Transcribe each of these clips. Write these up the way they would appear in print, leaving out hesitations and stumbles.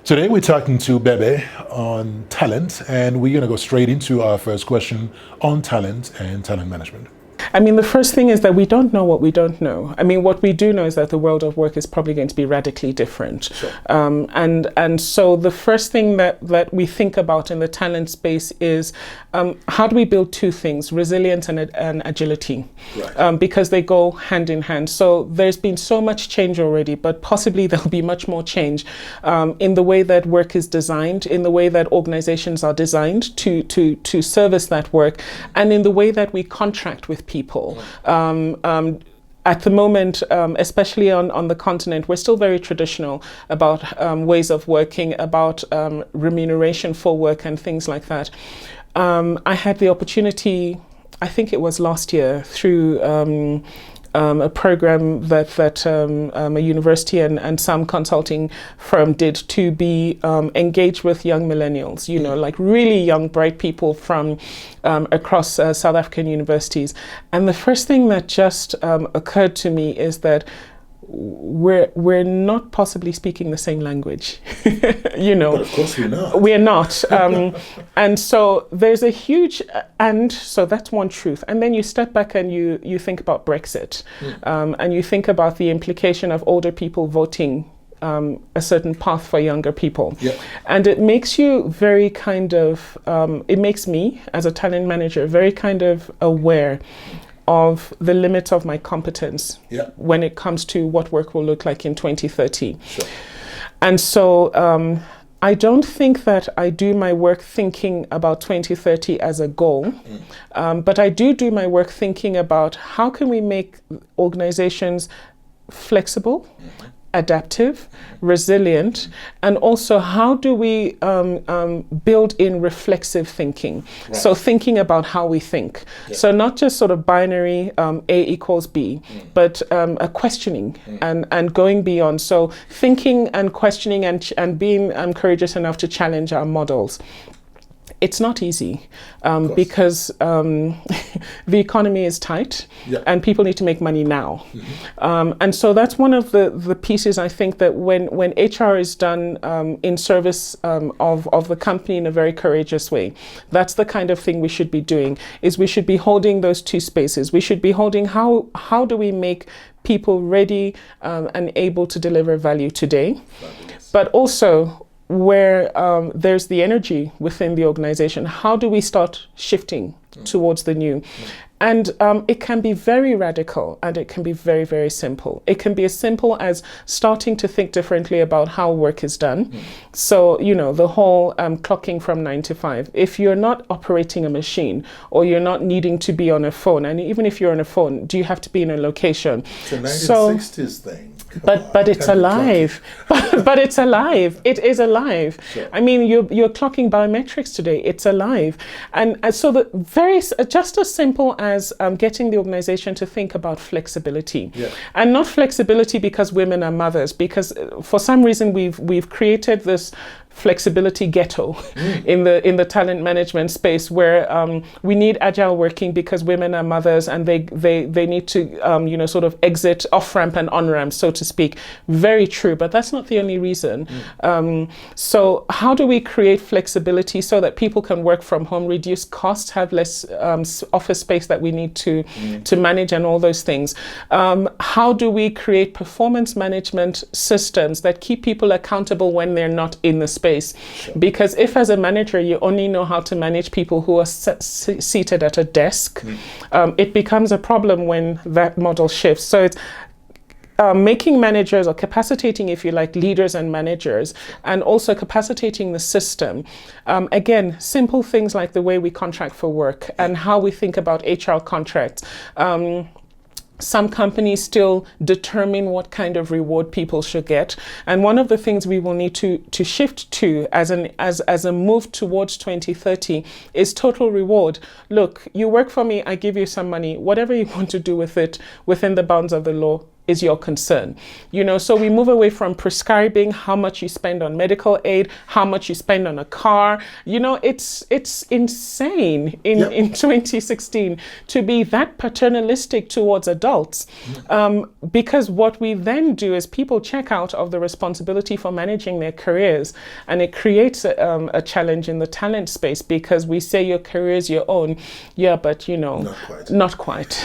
Today we're talking to Bebe on talent, and we're going to go straight into our first question on talent and talent management. I mean, the first thing is that we don't know what we don't know. I mean, what we do know is that the world of work is probably going to be radically different. Sure. And so the first thing that we think about in the talent space is how do we build two things, resilience and agility, Right. because they go hand in hand. So there's been so much change already, but possibly there'll be much more change in the way that work is designed, in the way that organizations are designed to service that work, and in the way that we contract with people. At the moment, especially on the continent, we're still very traditional about ways of working, about remuneration for work and things like that. I had the opportunity, I think it was last year, through a program that a university and some consulting firm did to be engaged with young millennials, you know, like really young, bright people from across South African universities. And the first thing that just occurred to me is that we're not possibly speaking the same language, you know. But of course we're not. We're not. And so there's a huge, and so that's one truth. And then you step back and you think about Brexit, and you think about the implication of older people voting a certain path for younger people. Yep. And it makes you very kind of, it makes me as a talent manager very kind of aware of the limits of my competence when it comes to what work will look like in 2030. Sure. And so I don't think that I do my work thinking about 2030 as a goal, but I do my work thinking about how can we make organizations flexible, adaptive, resilient, and also how do we build in reflexive thinking? Right. So thinking about how we think. Yeah. So not just sort of binary A equals B, but a questioning and going beyond. So thinking and questioning and being courageous enough to challenge our models. It's not easy because the economy is tight and people need to make money now. And so that's one of the pieces I think that when HR is done in service of the company in a very courageous way, that's the kind of thing we should be doing, is we should be holding those two spaces. We should be holding how do we make people ready and able to deliver value today, but also where there's the energy within the organization, how do we start shifting towards the new? And it can be very radical and it can be very, very simple. It can be as simple as starting to think differently about how work is done. So, you know, the whole clocking from 9 to 5. If you're not operating a machine or you're not needing to be on a phone, and even if you're on a phone, do you have to be in a location? It's a 1960s thing. But it's alive. But it's alive. It is alive. Sure. I mean, you're clocking biometrics today. It's alive. And so just as simple as getting the organization to think about flexibility. Yeah. And not flexibility because women are mothers, because for some reason we've created this flexibility ghetto in the talent management space where we need agile working because women are mothers and they need to sort of exit off ramp and on ramp, so to speak. Very true, but that's not the only reason. So how do we create flexibility so that people can work from home, reduce costs, have less office space that we need to manage and all those things? How do we create performance management systems that keep people accountable when they're not in the space? Sure. Because if as a manager you only know how to manage people who are seated at a desk, it becomes a problem when that model shifts. So it's making managers, or capacitating, if you like, leaders and managers, and also capacitating the system. Again, simple things like the way we contract for work and how we think about HR contracts. Some companies still determine what kind of reward people should get. And one of the things we will need to shift to as a move towards 2030 is total reward. Look, you work for me, I give you some money. Whatever you want to do with it within the bounds of the law, is your concern. So we move away from prescribing how much you spend on medical aid, how much you spend on a car. It's insane in 2016 to be that paternalistic towards adults. Because what we then do is people check out of the responsibility for managing their careers, and it creates a challenge in the talent space, because we say your career is your own. Yeah, but not quite.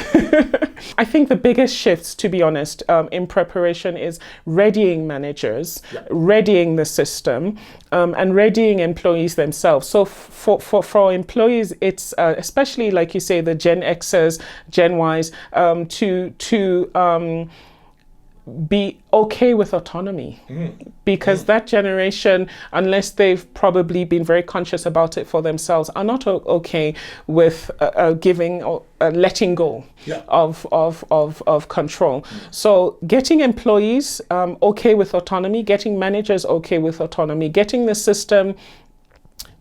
I think the biggest shifts, to be honest, in preparation is readying managers, readying the system, and readying employees themselves. So for employees, it's especially, like you say, the Gen Xers, Gen Ys, to be okay with autonomy, because that generation, unless they've probably been very conscious about it for themselves, are not okay with giving or letting go of control. So getting employees okay with autonomy, getting managers okay with autonomy, getting the system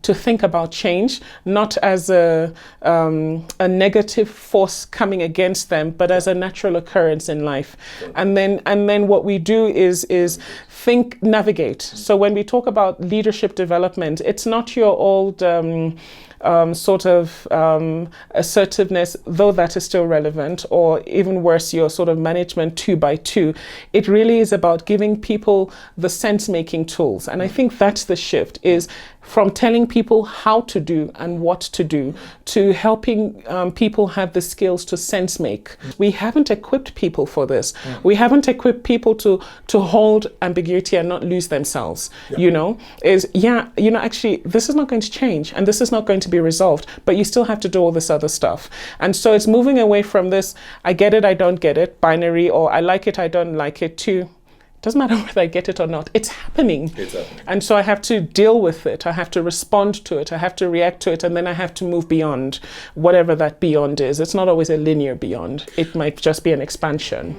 to think about change, not as a negative force coming against them, but as a natural occurrence in life. And then what we do is think, navigate. So when we talk about leadership development, it's not your old assertiveness, though that is still relevant, or even worse, your sort of management 2x2. It really is about giving people the sense-making tools. And I think that's the shift, is from telling people how to do and what to do, to helping people have the skills to sense make. We haven't equipped people for this. We haven't equipped people to hold ambiguity and not lose themselves. Actually, this is not going to change, and this is not going to be resolved, but you still have to do all this other stuff. And so it's moving away from this, I get it, I don't get it, binary, or I like it, I don't like it, to doesn't matter whether I get it or not. It's happening. And so I have to deal with it. I have to respond to it. I have to react to it. And then I have to move beyond whatever that beyond is. It's not always a linear beyond. It might just be an expansion.